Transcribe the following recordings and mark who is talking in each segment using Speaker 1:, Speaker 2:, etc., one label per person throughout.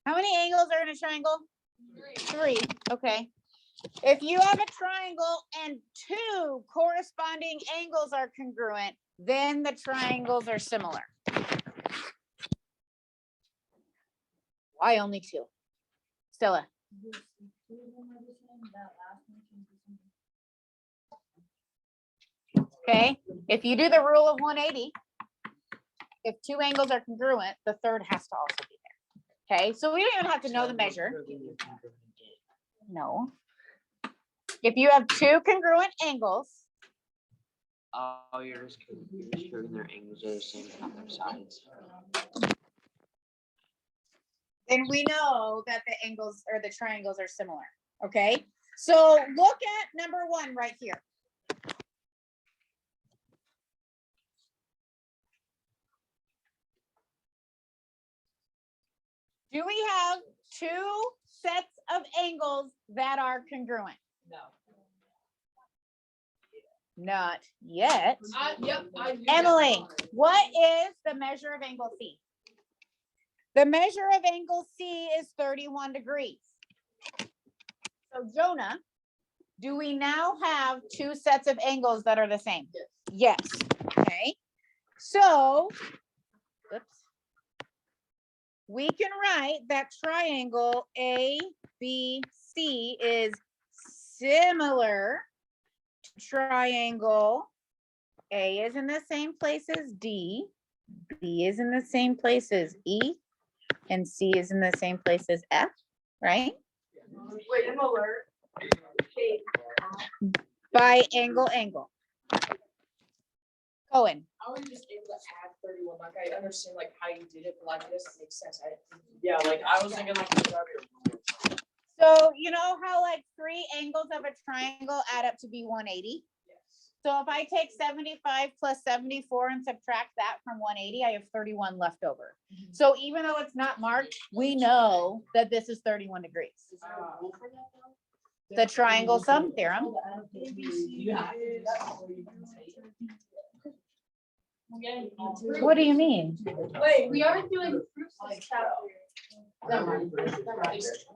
Speaker 1: How many angles are in a triangle? Three. Okay. If you have a triangle and two corresponding angles are congruent, then the triangles are similar. Why only two? Stella. Okay, if you do the rule of 180, if two angles are congruent, the third has to also be there. Okay, so we don't even have to know the measure. No. If you have two congruent angles,
Speaker 2: Oh, you're just showing their angles are the same on their sides.
Speaker 1: then we know that the angles or the triangles are similar. Okay, so look at number one right here. Do we have two sets of angles that are congruent?
Speaker 3: No.
Speaker 1: Not yet.
Speaker 3: Yep.
Speaker 1: Emily, what is the measure of angle C? The measure of angle C is 31 degrees. So Jonah, do we now have two sets of angles that are the same?
Speaker 3: Yes.
Speaker 1: Yes. Okay. So, oops. We can write that triangle ABC is similar to triangle A is in the same place as D, B is in the same place as E, and C is in the same place as F, right?
Speaker 3: Wait, I'm alert. Okay.
Speaker 1: By angle. Cohen.
Speaker 3: I was just able to add 31. Like I understand like how you did it, but like this makes sense. Yeah, like I was thinking like
Speaker 1: So you know how like three angles of a triangle add up to be 180?
Speaker 3: yes.
Speaker 1: So if I take 75 plus 74 and subtract that from 180, I have 31 left over. So even though it's not marked, we know that this is 31 degrees. The triangle sum theorem. What do you mean?
Speaker 3: Wait, we aren't doing proofs this chapter.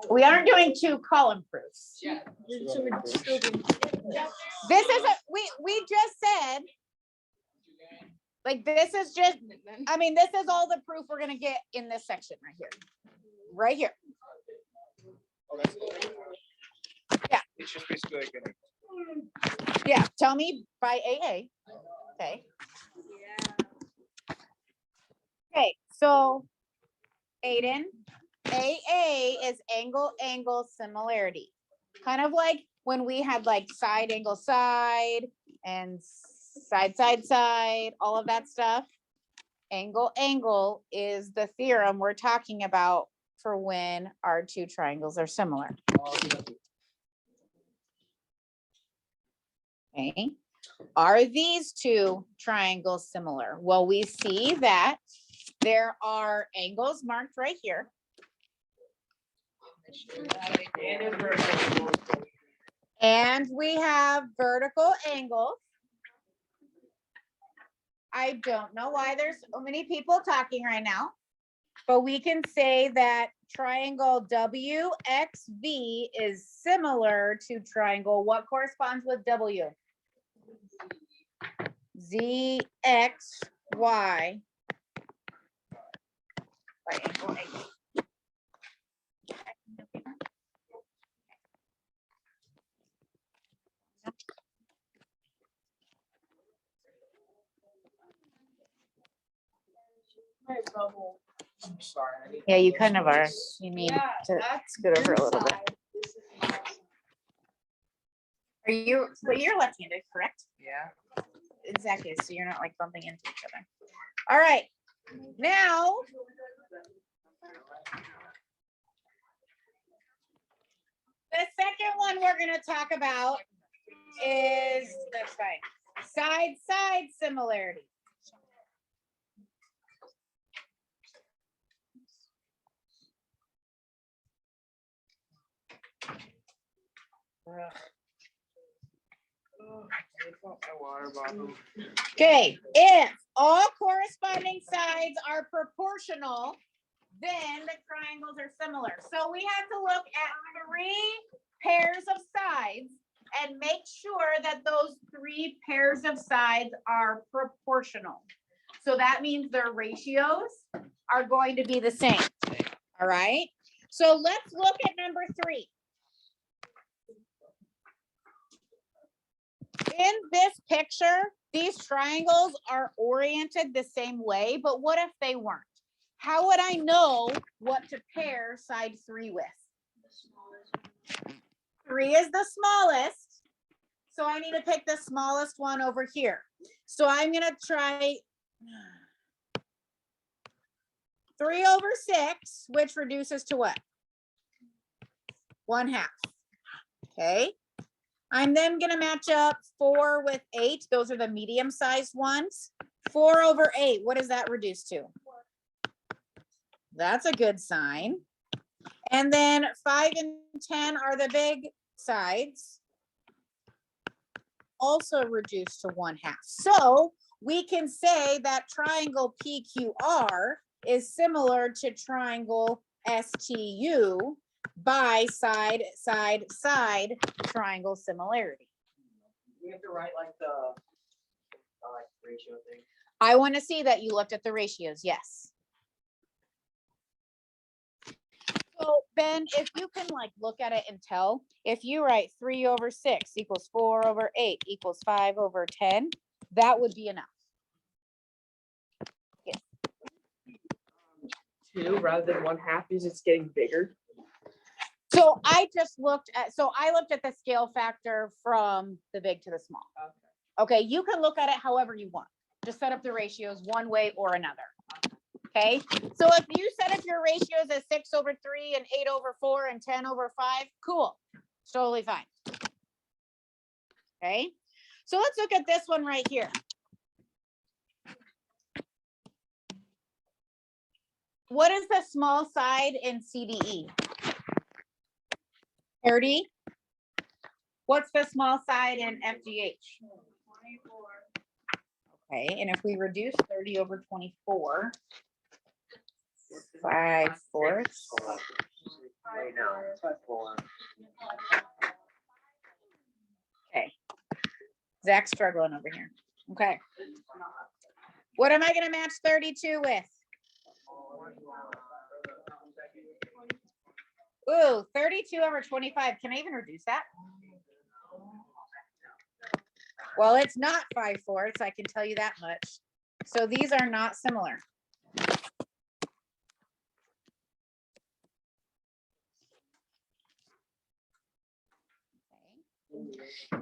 Speaker 1: We aren't doing two column proofs.
Speaker 3: Yeah. So we're still doing.
Speaker 1: This is we just said, like, this is just, I mean, this is all the proof we're gonna get in this section right here. Right here. Yeah.
Speaker 4: It's just basically like
Speaker 1: Yeah, tell me by AA. Okay. Okay, so Aiden, AA is angle similarity. Kind of like when we had like side angle side and side, all of that stuff. Angle is the theorem we're talking about for when our two triangles are similar. Okay. Are these two triangles similar? Well, we see that there are angles marked right here. And we have vertical angles. I don't know why there's so many people talking right now, but we can say that triangle WXV is similar to triangle. What corresponds with W? ZXY. By angle.
Speaker 3: I'm sorry.
Speaker 1: Yeah, you kind of are. You need
Speaker 3: Yeah,
Speaker 1: to
Speaker 3: that's
Speaker 1: scoot over a little bit.
Speaker 3: inside. This is outside.
Speaker 1: Are you, so you're left-handed, correct?
Speaker 4: yeah.
Speaker 1: Exactly, so you're not like bumping into each other. All right, now. The second one we're gonna talk about is this side. Side similarity. Okay, if all corresponding sides are proportional, then the triangles are similar. So we have to look at 3 pairs of sides and make sure that those 3 pairs of sides are proportional. So that means their ratios are going to be the same. All right. So let's look at number 3. In this picture, these triangles are oriented the same way, but what if they weren't? How would I know what to pair side 3 with? 3 is the smallest, so I need to pick the smallest one over here. So I'm gonna try 3/6, which reduces to what? 1/2. Okay. I'm then gonna match up 4 with 8. Those are the medium-sized ones. 4/8, what does that reduce to? That's a good sign. And then 5 and 10 are the big sides. Also reduced to 1/2. So we can say that triangle PQR is similar to triangle STU by side, side, side triangle similarity.
Speaker 2: We have to write like the ratio thing.
Speaker 1: I want to see that you looked at the ratios. Yes. So Ben, if you can like look at it and tell, if you write 3/6 equals 4/8 equals 5/10, that would be enough.
Speaker 3: 2 rather than 1/2 because it's getting bigger.
Speaker 1: So I looked at the scale factor from the big to the small. Okay, you can look at it however you want. Just set up the ratios one way or another. Okay, so if you set up your ratios as 6/3 and 8/4 and 10/5, cool, it's totally fine. Okay, so let's look at this one right here. What is the small side in CDE? 30. What's the small side in FGH? 24. Okay, and if we reduce 30/24, 5/4.
Speaker 2: Right now, it's 4.
Speaker 1: Okay. Zach's struggling over here. Okay. What am I gonna match 32 with? Ooh, 32/25. Can I even reduce that? Well, it's not 5/4, I can tell you that much. So these are not similar.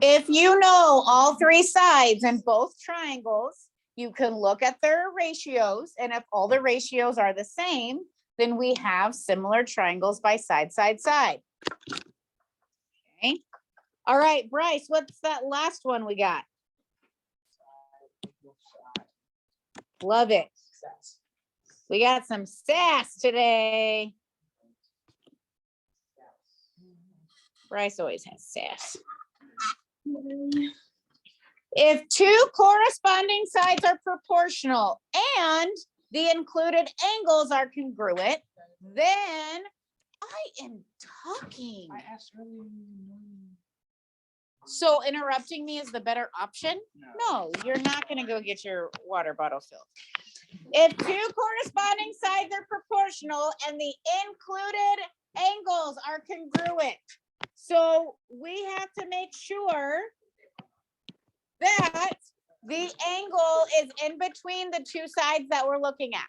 Speaker 1: If you know all 3 sides in both triangles, you can look at their ratios, and if all the ratios are the same, then we have similar triangles by side, side, side. Okay. All right, Bryce, what's that last one we got? Love it. We got some sass today. Bryce always has sass. If 2 corresponding sides are proportional and the included angles are congruent, then I am talking.
Speaker 2: I asked earlier.
Speaker 1: So interrupting me is the better option? No, you're not gonna go get your water bottle filled. If 2 corresponding sides are proportional and the included angles are congruent. So we have to make sure that the angle is in between the 2 sides that we're looking at.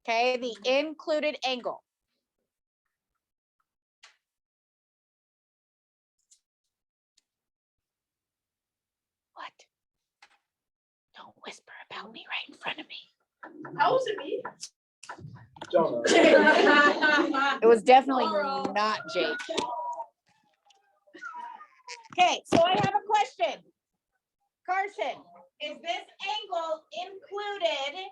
Speaker 1: Okay, the included angle. What? Don't whisper about me right in front of me.
Speaker 3: How was it me?
Speaker 1: It was definitely not Jake. Okay, so I have a question. Carson, is this angle included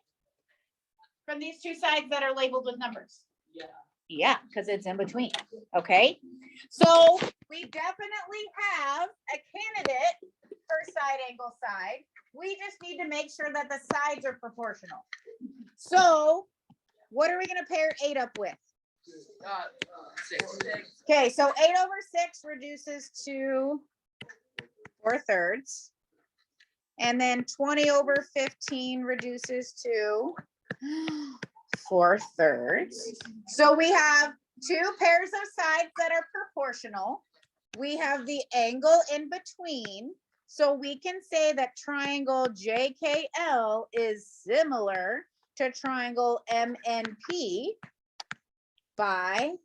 Speaker 1: from these 2 sides that are labeled with numbers?
Speaker 3: Yeah.
Speaker 1: Yeah, because it's in between. Okay, so we definitely have a candidate for side angle side. We just need to make sure that the sides are proportional. So what are we gonna pair 8 up with?
Speaker 3: 6.
Speaker 1: Okay, so 8/6 reduces to 4/3. And then 20/15 reduces to 4/3. So we have 2 pairs of sides that are proportional. We have the angle in between. So we can say that triangle JKL is similar to triangle MNP by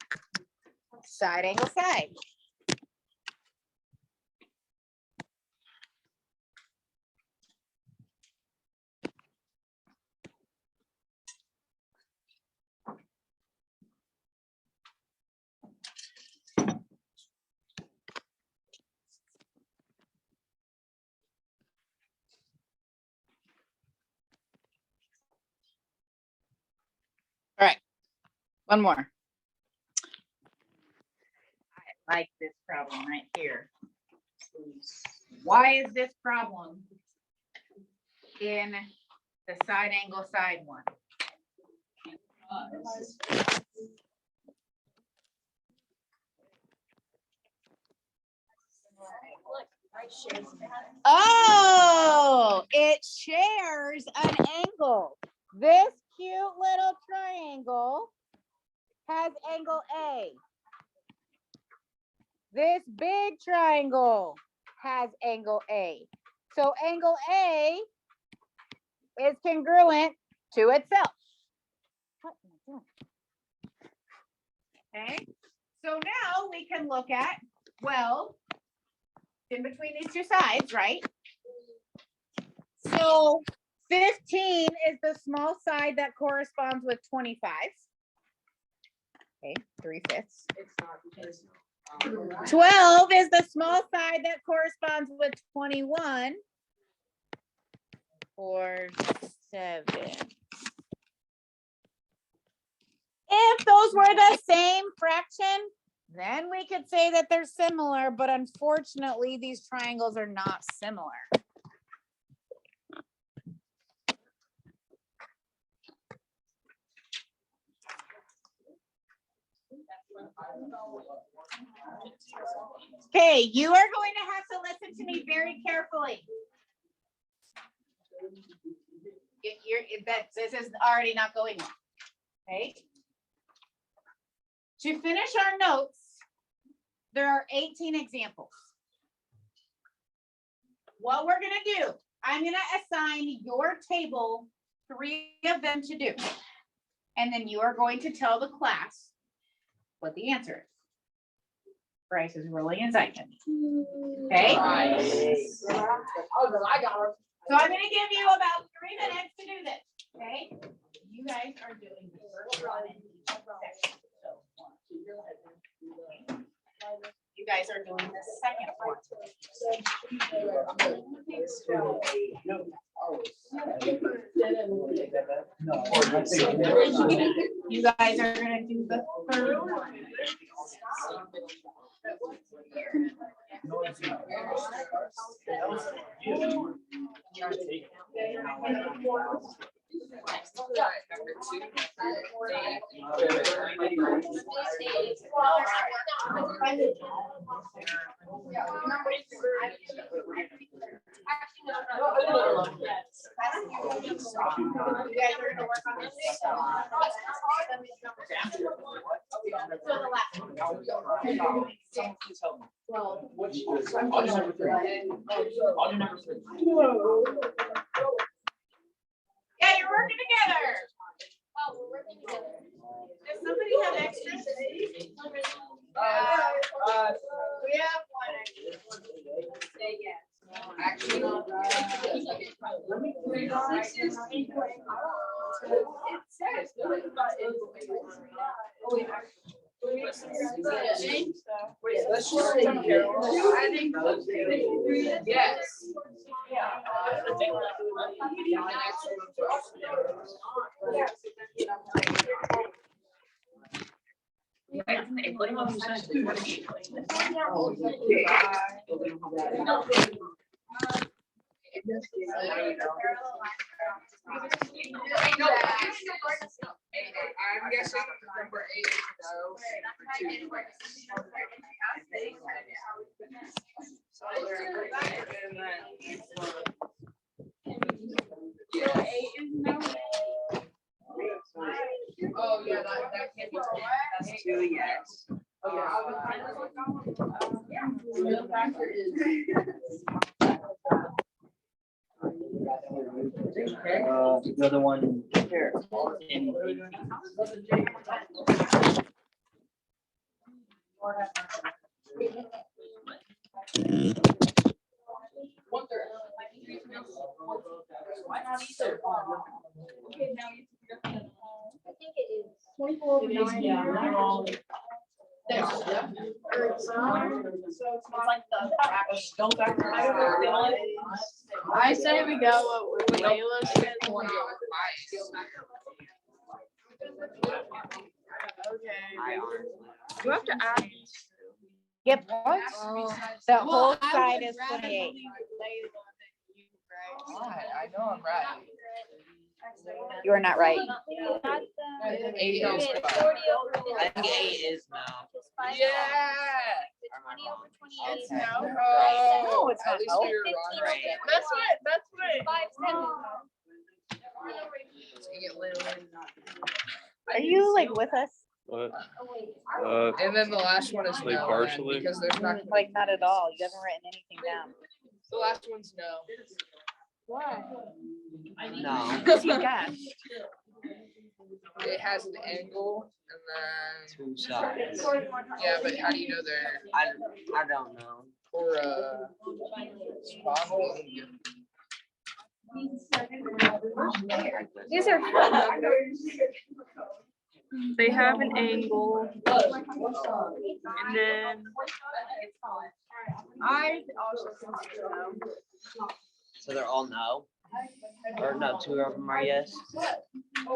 Speaker 1: side angle side. All right, one more. I like this problem right here. Why is this problem in the side angle side one? Oh, it shares an angle. This cute little triangle has angle A. This big triangle has angle A. So angle A is congruent to itself. What am I doing? Okay, so now we can look at, well, in between these two sides, right? So 15 is the small side that corresponds with 25. Okay, 3/5.
Speaker 3: It's not because.
Speaker 1: 12 is the small side that corresponds with 21. 4/7. If those were the same fraction, then we could say that they're similar, but unfortunately, these triangles are not similar. Okay, you are going to have to listen to me very carefully. This is already not going well. Okay. To finish our notes, there are 18 examples. What we're going to do, I'm going to assign your table 3 of them to do. And then you are going to tell the class what the answer is. Bryce is rolling his eye. Okay.
Speaker 3: Nice. Oh, I got her.
Speaker 1: So I'm going to give you about 3 minutes to do this. Okay. You guys are doing the first one in each section. So 1, 2, 3. You guys are doing the second one. You guys are going to do the third one. Yeah, you're working together.
Speaker 4: Oh, we're working together.
Speaker 1: Does somebody have extras? We have one extra. Say yes.
Speaker 3: Actually, let me read on. It says. Wait, let's just take care of it. I think. Yes. I'm guessing number 8 is no. Oh, yeah, that can't be. That's 2 yes. Real factor is.
Speaker 2: The other one here.
Speaker 4: I think it is.
Speaker 3: 24 over 9. Yeah, they're all. They are, yeah. So it's like the still factor.
Speaker 5: I say we go with Layla said. Okay. You have to add.
Speaker 1: Get points? The whole side is 28.
Speaker 3: I know I'm right.
Speaker 1: You are not right.
Speaker 4: Not the-
Speaker 3: 8 is
Speaker 4: Okay,
Speaker 3: five.
Speaker 4: 40 over
Speaker 2: I
Speaker 4: 50.
Speaker 2: think 8 is no.
Speaker 4: It's 5.
Speaker 3: Yeah.
Speaker 4: It's 20 over 28.
Speaker 2: It's
Speaker 5: no.
Speaker 1: No, it's
Speaker 3: At
Speaker 1: not.
Speaker 3: least
Speaker 1: No.
Speaker 3: we were wrong, right?
Speaker 5: That's what.
Speaker 4: 5, 7.
Speaker 3: Dang it, Lily.
Speaker 1: Are you like with us?
Speaker 6: What?
Speaker 4: Oh, wait.
Speaker 3: And then the last one is
Speaker 6: Like
Speaker 3: no, then,
Speaker 6: partially?
Speaker 3: because there's not.
Speaker 1: Like not at all. You haven't written anything down.
Speaker 3: The last one's no.
Speaker 5: Why?
Speaker 2: No.
Speaker 1: Because you guessed.
Speaker 3: It has an angle and
Speaker 2: 2 sides.
Speaker 3: then, yeah, but how do you know they're,
Speaker 2: I don't know.
Speaker 3: or, spot hole?
Speaker 5: These are fun numbers. They have an angle. And then I also think so.
Speaker 2: So they're all no? Or no, 2 of them are yes?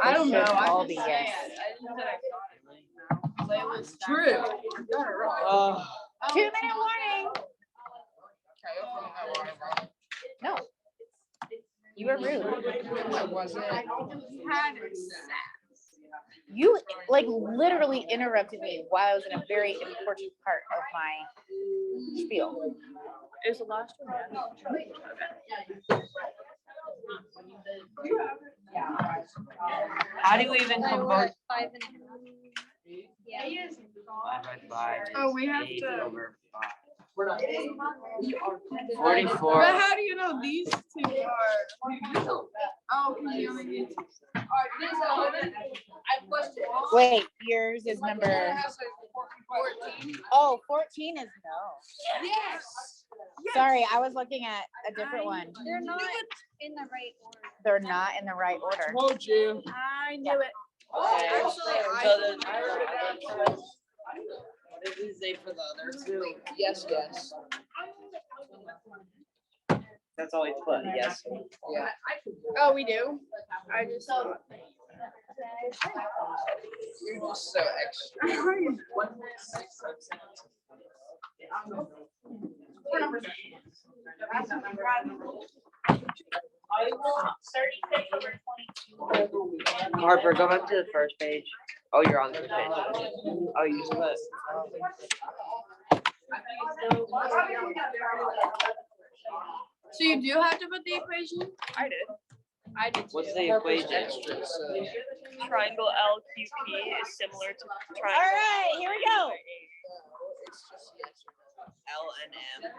Speaker 5: I don't know.
Speaker 1: Should all
Speaker 5: I'm
Speaker 1: be
Speaker 5: just
Speaker 1: yes.
Speaker 5: saying. I just said I got it. Layla's
Speaker 3: True. You got it wrong.
Speaker 2: Oh,
Speaker 1: 2-minute warning.
Speaker 3: Okay, I got that one wrong.
Speaker 1: No. You were rude.
Speaker 3: I wasn't.
Speaker 1: You like literally interrupted me while I was in a very important part of my spiel.
Speaker 5: Is the last one?
Speaker 2: how do you even
Speaker 4: So we're
Speaker 2: convert
Speaker 4: at 5 and. Yeah.
Speaker 2: 5 by 5?
Speaker 5: Oh, we have
Speaker 2: 8
Speaker 5: to-
Speaker 2: over 5.
Speaker 3: We're not.
Speaker 2: 44.
Speaker 5: But how do you know these two are? Oh, because you only need.
Speaker 1: Wait, yours is number,
Speaker 3: 14.
Speaker 1: oh, 14 is no.
Speaker 3: Yes.
Speaker 1: Sorry, I was looking at a different one.
Speaker 4: They're not in the right order.
Speaker 1: They're not in the right order.
Speaker 3: Told you.
Speaker 5: I knew it.
Speaker 3: Actually,
Speaker 2: So then-
Speaker 3: I wrote it down.
Speaker 2: What did it say for the other 2?
Speaker 3: Yes, yes.
Speaker 2: That's all we put, yes.
Speaker 3: Yeah.
Speaker 5: Oh, we do. I just.
Speaker 3: You're just so extra.
Speaker 2: Harper, go back to the first page. Oh, you're on the first page. Oh, you just put.
Speaker 5: So you do have to put the equation? I did. I did.
Speaker 2: What's the
Speaker 3: Harper's
Speaker 2: equation?
Speaker 3: extra, so.
Speaker 5: Triangle LQP is similar to triangle.
Speaker 1: All right, here we go.
Speaker 3: It's just yes or no.
Speaker 2: L and M.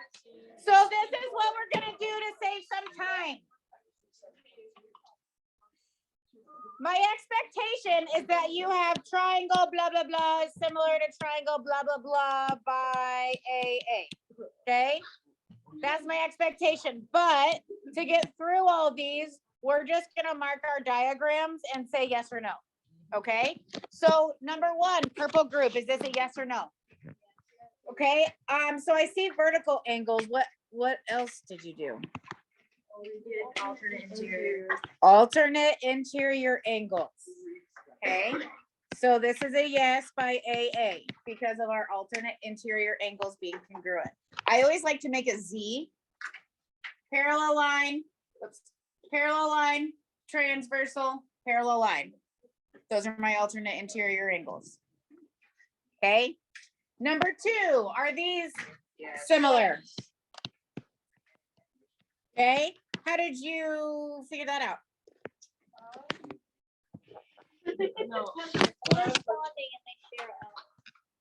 Speaker 1: So this is what we're gonna do to save some time. My expectation is that you have triangle blah, blah, blah, is similar to triangle blah, blah, blah by AA, okay? That's my expectation, but to get through all these, we're just gonna mark our diagrams and say yes or no, okay? So number 1, purple group, is this a yes or no? Okay, so I see vertical angles, what else did you do? Alternate interior angles. Okay, so this is a yes by AA because of our alternate interior angles being congruent. I always like to make a Z. Parallel line, oops, parallel line, transversal, parallel line. Those are my alternate interior angles. Okay, number 2, are these similar? Okay, how did you figure that out?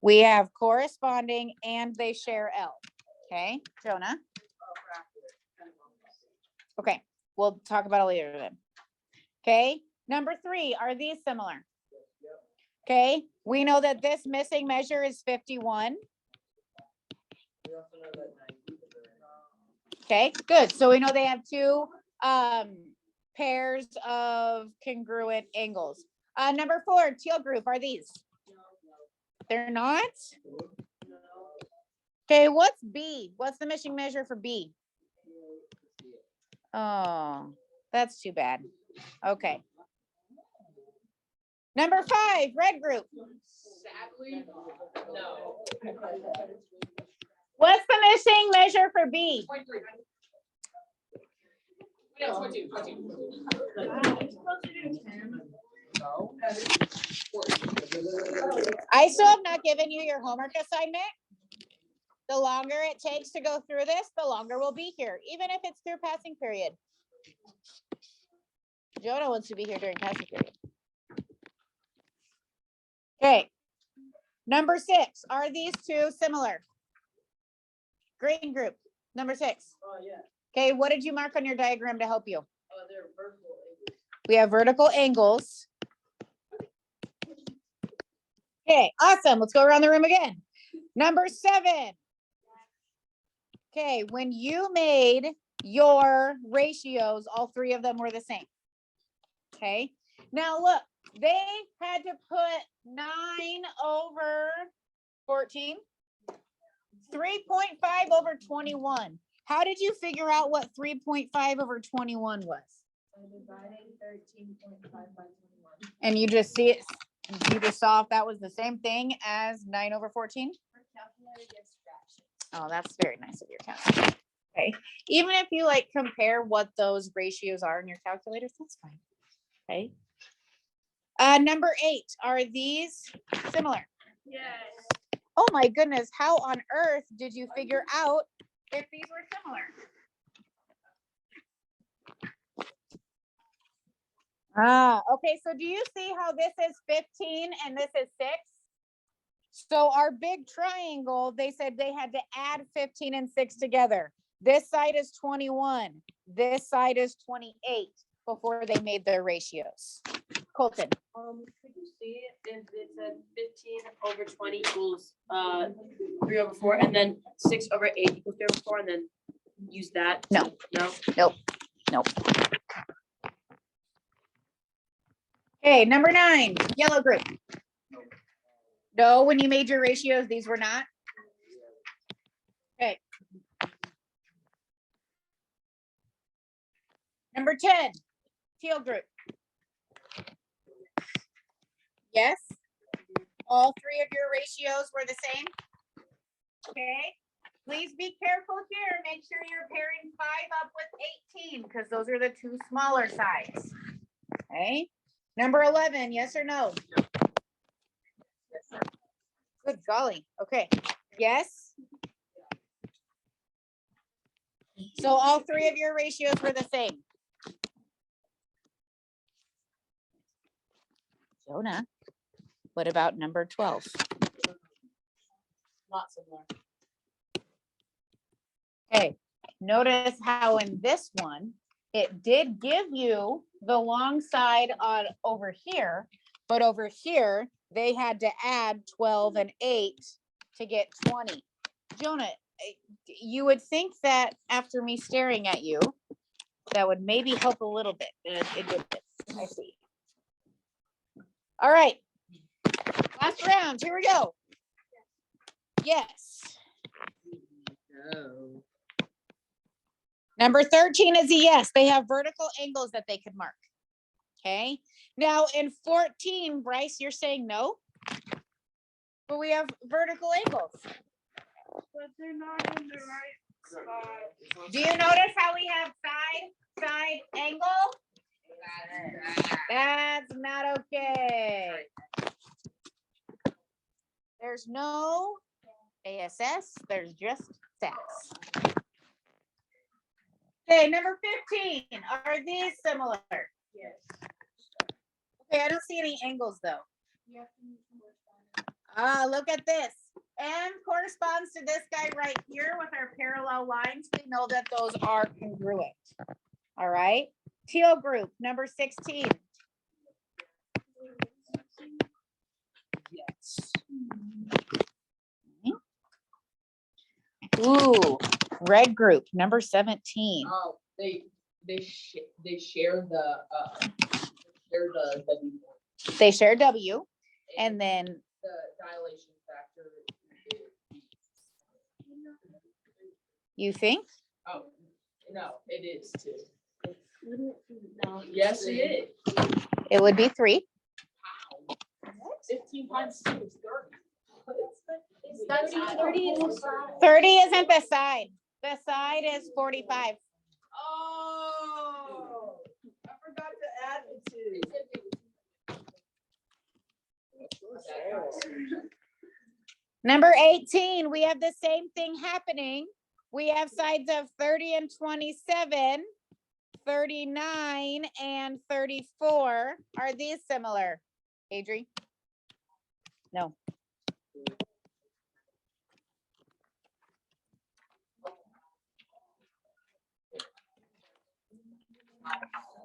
Speaker 1: We have corresponding and they share L. Okay, Jonah. Okay, we'll talk about it later then. Okay, number 3, are these similar? Okay, we know that this missing measure is 51. Okay, good. So we know they have 2 pairs of congruent angles. Number 4, teal group, are these? They're not? Okay, what's B? What's the missing measure for B? Oh, that's too bad. Okay. Number 5, red group.
Speaker 3: Sadly, no.
Speaker 1: What's the missing measure for B?
Speaker 3: 0.3. Yeah, 0.2, 0.2.
Speaker 1: I still have not given you your homework assignment. The longer it takes to go through this, the longer we'll be here, even if it's through passing period. Jonah wants to be here during passing period. Okay. Number 6, are these 2 similar? Green group, number 6. Okay, what did you mark on your diagram to help you?
Speaker 3: They're vertical angles.
Speaker 1: We have vertical angles. Okay, awesome. Let's go around the room again. Number 7. Okay, when you made your ratios, all 3 of them were the same. Okay, now look, they had to put 9 over 14, 3.5 over 21. How did you figure out what 3.5 over 21 was?
Speaker 3: Dividing 13.5 by 21.
Speaker 1: And you just see it, you just saw if that was the same thing as 9 over 14? Oh, that's very nice of your calculator. Okay, even if you like compare what those ratios are in your calculators, that's fine. Okay. Number 8, are these similar?
Speaker 5: Yes.
Speaker 1: Oh my goodness, how on earth did you figure out if these were similar? Okay, so do you see how this is 15 and this is 6? So our big triangle, they said they had to add 15 and 6 together. This side is 21, this side is 28 before they made their ratios. Colton.
Speaker 6: Could you see if it said 15 over 20 equals 3 over 4, and then 6 over 8 equals 3 over 4, and then use that?
Speaker 1: No.
Speaker 6: No?
Speaker 1: Nope. Okay, number 9, yellow group. No, when you made your ratios, these were not. Okay. Number 10, teal group. Yes. All 3 of your ratios were the same. Okay. Please be careful here. Make sure you're pairing 5 up with 18 because those are the 2 smaller sides. Okay. Number 11, yes or no? Good golly. Okay. Yes. So all 3 of your ratios were the same. Jonah, what about number 12?
Speaker 3: Not similar.
Speaker 1: Okay, notice how in this one, it did give you the long side on over here, but over here, they had to add 12 and 8 to get 20. Jonah, you would think that after me staring at you, that would maybe help a little bit. It did. I see. All right. Last round. Here we go. Yes. Number 13 is a yes. They have vertical angles that they could mark. Okay. Now in 14, Bryce, you're saying no? But we have vertical angles.
Speaker 5: But they're not in the right spot.
Speaker 1: Do you notice how we have side angle? That's not okay. There's no ASS, there's just SAS. Okay, number 15, are these similar?
Speaker 3: Yes.
Speaker 1: Okay, I don't see any angles though. Ah, look at this. M corresponds to this guy right here with our parallel lines. We know that those are congruent. All right. Teal group, number 16.
Speaker 2: Yes.
Speaker 1: Ooh, red group, number 17.
Speaker 3: Oh, they share the W.
Speaker 1: They share W, and then
Speaker 3: The dilation factor.
Speaker 1: you think?
Speaker 3: Oh, no, it is too. Yes, it is.
Speaker 1: It would be 3.
Speaker 3: 15 times 2 is 30.
Speaker 1: 30 isn't the side. The side is 45.
Speaker 3: Oh, I forgot to add the 2.
Speaker 1: Number 18, we have the same thing happening. We have sides of 30 and 27, 39 and 34. Are these similar? Adri? No.